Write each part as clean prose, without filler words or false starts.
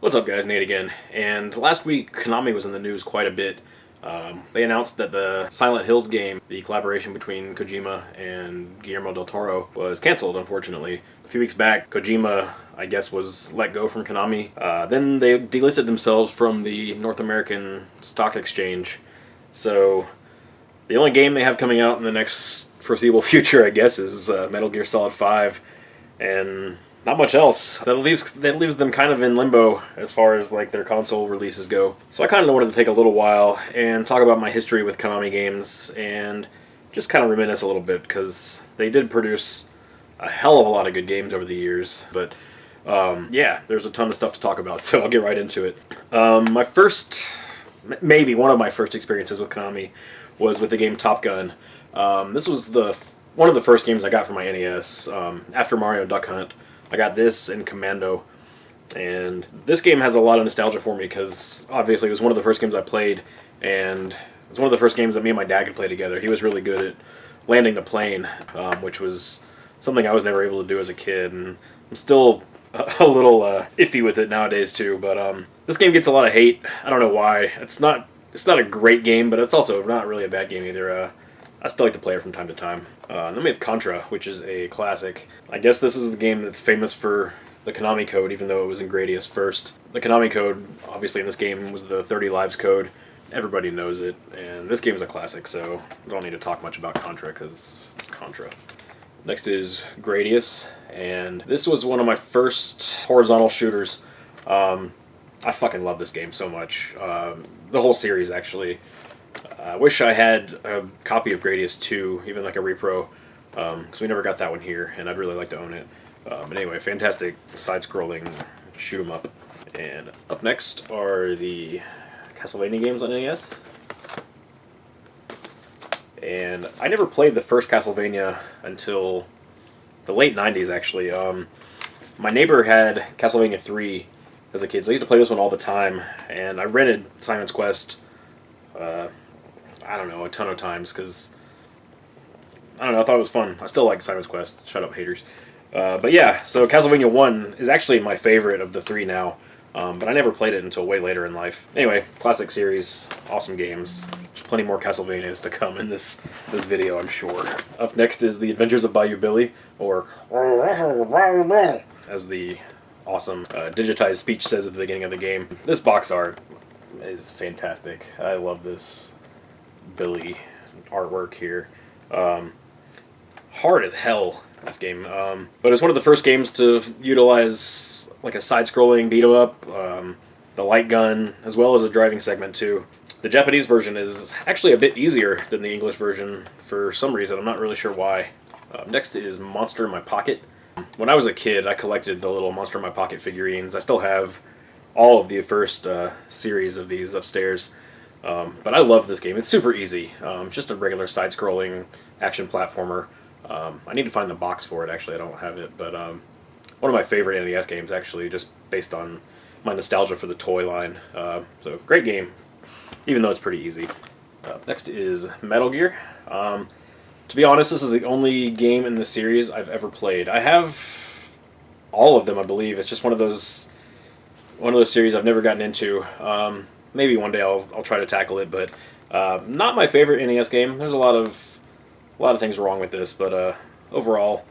What's up, guys? Nate again. And last week, Konami was in the news quite a bit. They announced that the Silent Hills game, the collaboration between Kojima and Guillermo del Toro, was canceled, unfortunately. A few weeks back, Kojima, I guess, was let go from Konami. Then they delisted themselves from the North American Stock Exchange. So the only game they have coming out in the next foreseeable future, I guess, is Metal Gear Solid 5. And not much else. That leaves them kind of in limbo as far as like their console releases go. So I kind of wanted to take a little while and talk about my history with Konami games and just kind of reminisce a little bit because they did produce a hell of a lot of good games over the years. But yeah, there's a ton of stuff to talk about, so I'll get right into it. Maybe one of my first experiences with Konami was with the game Top Gun. This was one of the first games I got for my NES after Mario Duck Hunt. I got this and Commando, and this game has a lot of nostalgia for me because obviously it was one of the first games I played, and it was one of the first games that me and my dad could play together. He was really good at landing the plane, which was something I was never able to do as a kid, and I'm still a little iffy with it nowadays too. But this game gets a lot of hate. I don't know why. It's not a great game, but it's also not really a bad game either. I still like to play it from time to time. Then we have Contra, which is a classic. I guess this is the game that's famous for the Konami code, even though it was in Gradius first. The Konami code, obviously in this game, was the 30 lives code. Everybody knows it, and this game is a classic, so I don't need to talk much about Contra because it's Contra. Next is Gradius, and this was one of my first horizontal shooters. I fucking love this game so much. The whole series, actually. I wish I had a copy of Gradius 2, even like a repro, because we never got that one here, and I'd really like to own it. But anyway, fantastic side-scrolling shoot 'em up. And up next are the Castlevania games on NES. And I never played the first Castlevania until the late 90s, actually. My neighbor had Castlevania 3 as a kid, so I used to play this one all the time, and I rented Simon's Quest I don't know, a ton of times because I don't know, I thought it was fun. I still like Simon's Quest. Shut up, haters. But yeah, so Castlevania 1 is actually my favorite of the three now, but I never played it until way later in life. Anyway, classic series, awesome games. There's plenty more Castlevanias to come in this video, I'm sure. Up next is The Adventures of Bayou Billy, or as the awesome digitized speech says at the beginning of the game. This box art is fantastic. I love this Billy artwork here. Hard as hell, this game. But it's one of the first games to utilize like a side-scrolling beat-em-up, the light gun, as well as a driving segment too. The Japanese version is actually a bit easier than the English version for some reason. I'm not really sure why. Next is Monster in My Pocket. When I was a kid, I collected the little Monster in My Pocket figurines. I still have all of the first series of these upstairs. But I love this game. It's super easy. Just a regular side-scrolling action platformer. I need to find the box for it, actually. I don't have it. But one of my favorite NES games, actually, just based on my nostalgia for the toy line. So, great game, even though it's pretty easy. Next is Metal Gear. To be honest, this is the only game in the series I've ever played. I have all of them, I believe. It's just one of those series I've never gotten into. Maybe one day I'll try to tackle it, but not my favorite NES game. There's a lot of things wrong with this, but overall,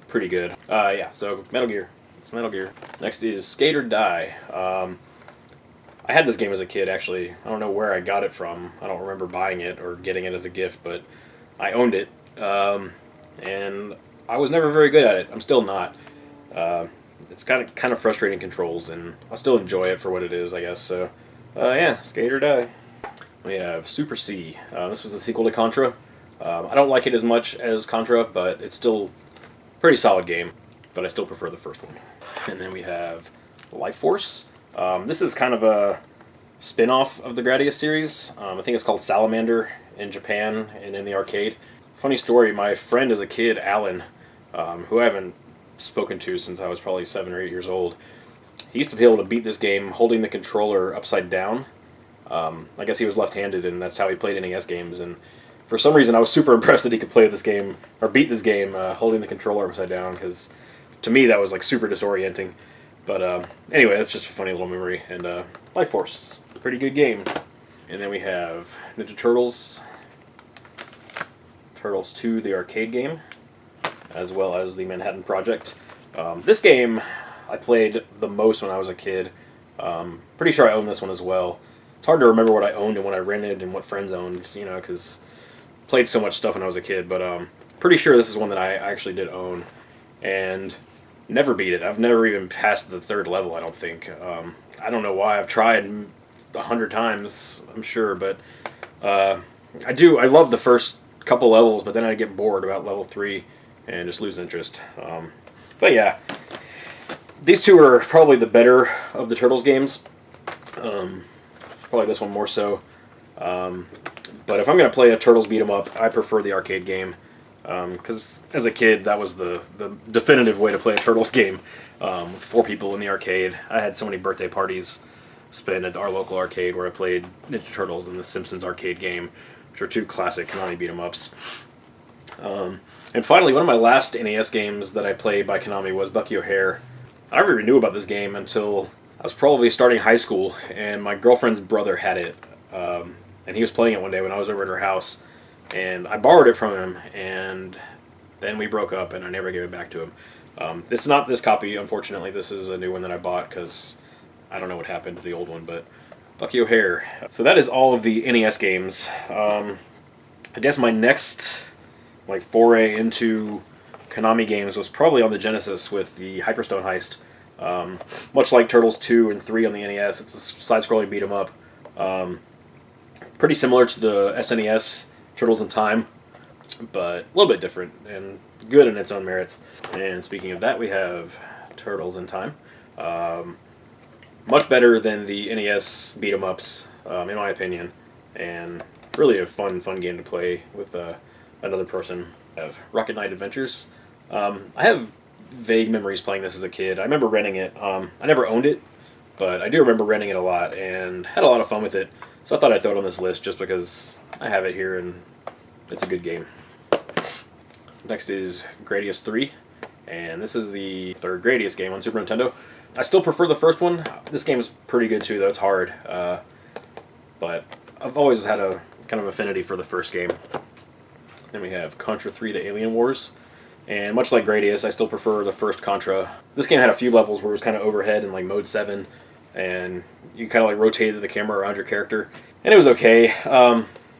pretty good. Yeah, so Metal Gear. It's Metal Gear. Next is Skate or Die. I had this game as a kid, actually. I don't know where I got it from. I don't remember buying it or getting it as a gift, but I owned it, and I was never very good at it. I'm still not. It's kind of frustrating controls, and I still enjoy it for what it is, I guess. So, yeah, Skate or Die. We have Super C. This was the sequel to Contra. I don't like it as much as Contra, but it's still a pretty solid game. But I still prefer the first one. And then we have Life Force. This is kind of a spin-off of the Gradius series. I think it's called Salamander in Japan and in the arcade. Funny story, my friend as a kid, Alan, who I haven't spoken to since I was probably 7 or 8 years old, he used to be able to beat this game holding the controller upside down. I guess he was left-handed, and that's how he played NES games. And for some reason, I was super impressed that he could play this game, or beat this game, holding the controller upside down, because to me that was like super disorienting. But anyway, that's just a funny little memory. And Life Force, pretty good game. And then we have Ninja Turtles, Turtles 2, the arcade game, as well as the Manhattan Project. This game I played the most when I was a kid. Pretty sure I own this one as well. It's hard to remember what I owned and what I rented and what friends owned, you know, because I played so much stuff when I was a kid. But pretty sure this is one that I actually did own and never beat it. I've never even passed the third level, I don't think. I don't know why. I've tried 100 times, I'm sure, but I love the first couple levels, but then I get bored about level 3 and just lose interest. But yeah, these two are probably the better of the Turtles games. Probably this one more so. But if I'm going to play a Turtles beat 'em up, I prefer the arcade game. Because as a kid, that was the definitive way to play a Turtles game. 4 people in the arcade. I had so many birthday parties spent at our local arcade where I played Ninja Turtles and the Simpsons arcade game, which are 2 classic Konami beat 'em ups. And finally, one of my last NES games that I played by Konami was Bucky O'Hare. I never even knew about this game until I was probably starting high school, and my girlfriend's brother had it. And he was playing it one day when I was over at her house, and I borrowed it from him, and then we broke up, and I never gave it back to him. This is not this copy, unfortunately. This is a new one that I bought because I don't know what happened to the old one, but Bucky O'Hare. So that is all of the NES games. I guess my next foray into Konami games was probably on the Genesis with the Hyperstone Heist. Much like Turtles 2 and 3 on the NES, it's a side-scrolling beat 'em up. Pretty similar to the SNES Turtles in Time, but a little bit different and good in its own merits. And speaking of that, we have Turtles in Time. Much better than the NES beat 'em ups, in my opinion, and really a fun game to play with another person. I have Rocket Knight Adventures. I have vague memories playing this as a kid. I remember renting it. I never owned it, but I do remember renting it a lot and had a lot of fun with it. So I thought I'd throw it on this list just because I have it here and it's a good game. Next is Gradius 3, and this is the third Gradius game on Super Nintendo. I still prefer the first one. This game is pretty good too, though it's hard. But I've always had a kind of affinity for the first game. Then we have Contra 3 to Alien Wars. And much like Gradius, I still prefer the first Contra. This game had a few levels where it was kind of overhead in mode 7, and you kind of rotated the camera around your character, and it was okay.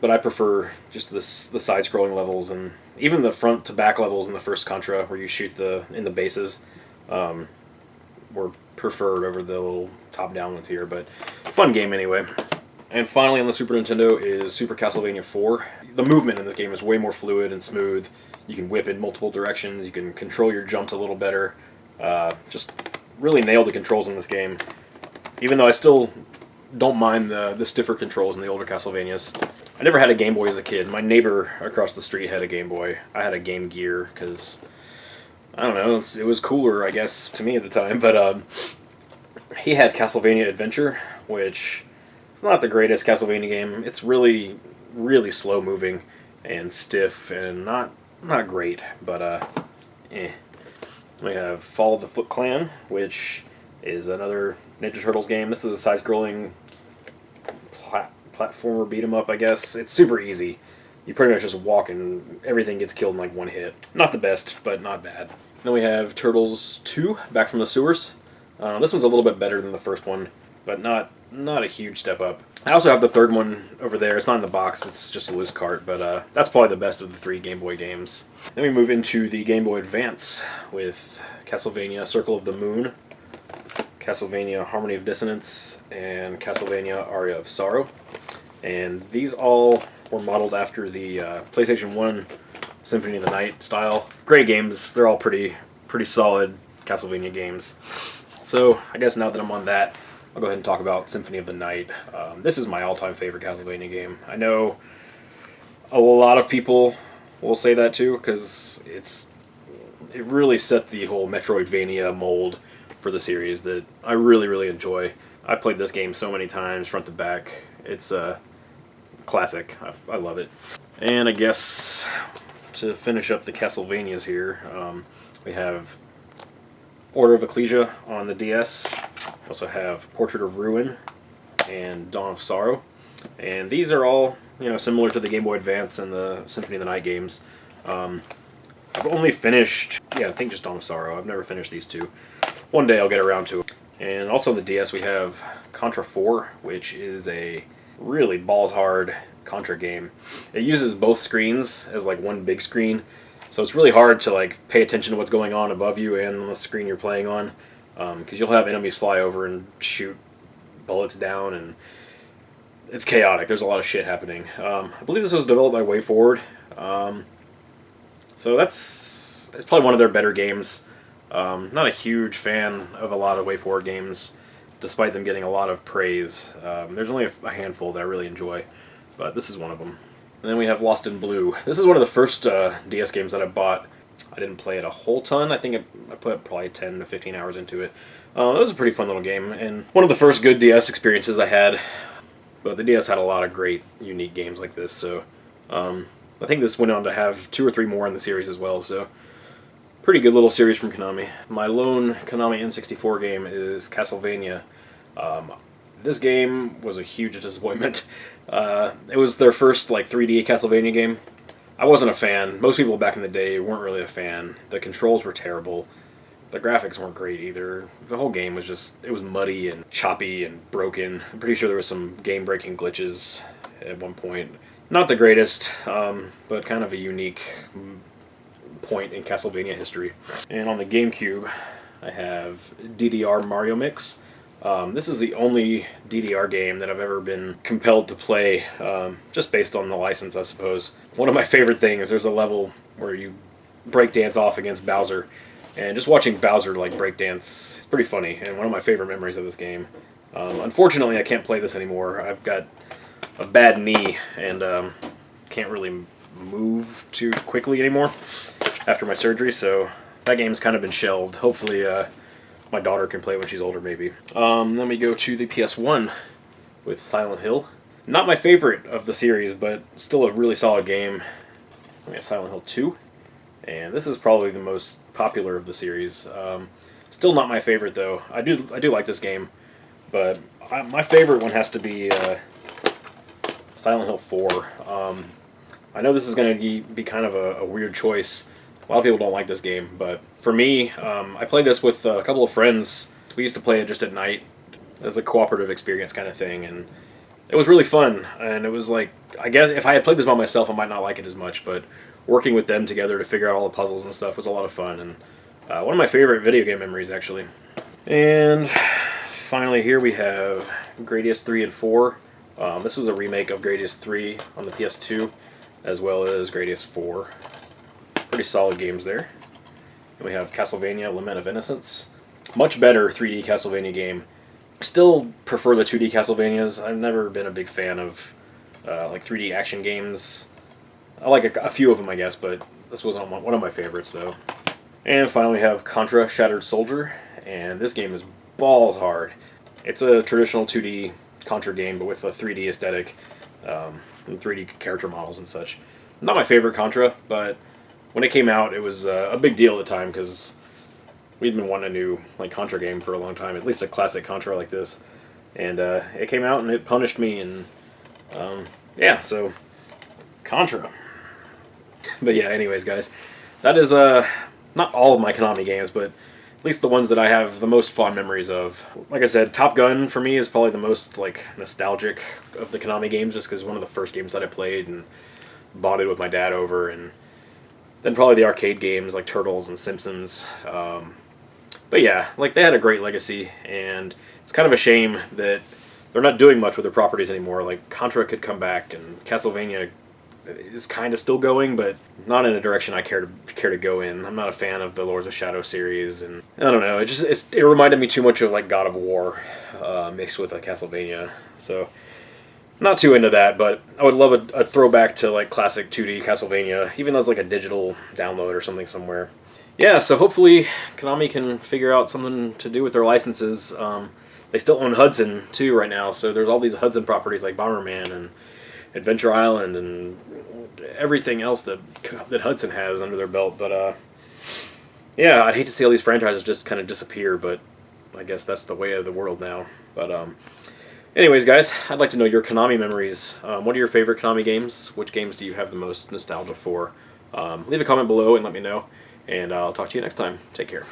But I prefer just the side-scrolling levels, and even the front to back levels in the first Contra, where you shoot in the bases, were preferred over the little top-down ones here. But fun game anyway. And finally on the Super Nintendo is Super Castlevania 4. The movement in this game is way more fluid and smooth. You can whip in multiple directions. You can control your jumps a little better. Just really nailed the controls in this game. Even though I still don't mind the stiffer controls in the older Castlevanias. I never had a Game Boy as a kid. My neighbor across the street had a Game Boy. I had a Game Gear because, I don't know, it was cooler, I guess, to me at the time. But he had Castlevania Adventure, which is not the greatest Castlevania game. It's really, really slow moving and stiff and not great, but eh. We have Fall of the Foot Clan, which is another Ninja Turtles game. This is a side-scrolling platformer beat 'em up, I guess. It's super easy. You pretty much just walk and everything gets killed in one hit. Not the best, but not bad. Then we have Turtles 2, Back from the Sewers. This one's a little bit better than the first one, but not a huge step up. I also have the third one over there. It's not in the box, it's just a loose cart, but that's probably the best of the 3 Game Boy games. Then we move into the Game Boy Advance with Castlevania Circle of the Moon, Castlevania Harmony of Dissonance, and Castlevania Aria of Sorrow. And these all were modeled after the PlayStation 1 Symphony of the Night style. Great games. They're all pretty solid Castlevania games. So I guess now that I'm on that, I'll go ahead and talk about Symphony of the Night. This is my all-time favorite Castlevania game. I know a lot of people will say that too, because it really set the whole Metroidvania mold for the series that I really, really enjoy. I've played this game so many times, front to back. It's a classic. I love it. And I guess to finish up the Castlevanias here, we have Order of Ecclesia on the DS. I also have Portrait of Ruin and Dawn of Sorrow. And these are all, similar to the Game Boy Advance and the Symphony of the Night games. I've only finished, I think just Dawn of Sorrow. I've never finished these two. One day I'll get around to it. And also on the DS we have Contra 4, which is a really balls-hard Contra game. It uses both screens as like one big screen, so it's really hard to like pay attention to what's going on above you and on the screen you're playing on, because you'll have enemies fly over and shoot bullets down, and it's chaotic. There's a lot of shit happening. I believe this was developed by WayForward, so it's probably one of their better games. Not a huge fan of a lot of WayForward games, despite them getting a lot of praise. There's only a handful that I really enjoy, but this is one of them. And then we have Lost in Blue. This is one of the first DS games that I bought. I didn't play it a whole ton. I think I put probably 10 to 15 hours into it. It was a pretty fun little game, and one of the first good DS experiences I had. But the DS had a lot of great, unique games like this, so I think this went on to have 2 or 3 more in the series as well, so pretty good little series from Konami. My lone Konami N64 game is Castlevania. This game was a huge disappointment. It was their first 3D Castlevania game. I wasn't a fan. Most people back in the day weren't really a fan. The controls were terrible. The graphics weren't great either. The whole game was it was muddy and choppy and broken. I'm pretty sure there was some game-breaking glitches at one point. Not the greatest, but kind of a unique point in Castlevania history. And on the GameCube, I have DDR Mario Mix. This is the only DDR game that I've ever been compelled to play, just based on the license, I suppose. One of my favorite things, there's a level where you breakdance off against Bowser, and just watching Bowser breakdance, it's pretty funny, and one of my favorite memories of this game. Unfortunately, I can't play this anymore. I've got a bad knee, and can't really move too quickly anymore after my surgery, so that game's kind of been shelved. Hopefully, my daughter can play when she's older, maybe. Then we go to the PS1 with Silent Hill. Not my favorite of the series, but still a really solid game. We have Silent Hill 2, and this is probably the most popular of the series. Still not my favorite, though. I do like this game, but my favorite one has to be Silent Hill 4. I know this is going to be kind of a weird choice. A lot of people don't like this game, but for me, I played this with a couple of friends. We used to play it just at night as a cooperative experience kind of thing, and it was really fun. And it was I guess if I had played this by myself, I might not like it as much, but working with them together to figure out all the puzzles and stuff was a lot of fun, and one of my favorite video game memories, actually. And finally here we have Gradius 3 and 4. This was a remake of Gradius 3 on the PS2, as well as Gradius 4. Pretty solid games there. And we have Castlevania Lament of Innocence. Much better 3D Castlevania game. Still prefer the 2D Castlevanias. I've never been a big fan of 3D action games. I like a few of them, I guess, but this was one of my favorites, though. And finally we have Contra Shattered Soldier, and this game is balls hard. It's a traditional 2D Contra game, but with a 3D aesthetic, and 3D character models and such. Not my favorite Contra, but when it came out, it was a big deal at the time, because we'd been wanting a new Contra game for a long time, at least a classic Contra like this. And it came out and it punished me, and yeah, so Contra. But yeah, anyways, guys, that is not all of my Konami games, but at least the ones that I have the most fond memories of. Like I said, Top Gun for me is probably the most nostalgic of the Konami games, just because it's one of the first games that I played and bonded with my dad over, and then probably the arcade games like Turtles and Simpsons. But yeah, they had a great legacy, and it's kind of a shame that they're not doing much with their properties anymore. Contra could come back, and Castlevania is kind of still going, but not in a direction I care to go in. I'm not a fan of the Lords of Shadow series, and I don't know. It reminded me too much of God of War mixed with a Castlevania. So not too into that, but I would love a throwback to classic 2D Castlevania, even as a digital download or something somewhere. Yeah, so hopefully Konami can figure out something to do with their licenses. They still own Hudson too right now, so there's all these Hudson properties like Bomberman and Adventure Island and everything else that Hudson has under their belt. But Yeah, I'd hate to see all these franchises just kind of disappear, but I guess that's the way of the world now. But anyways, guys, I'd like to know your Konami memories. What are your favorite Konami games? Which games do you have the most nostalgia for? Leave a comment below and let me know, and I'll talk to you next time. Take care.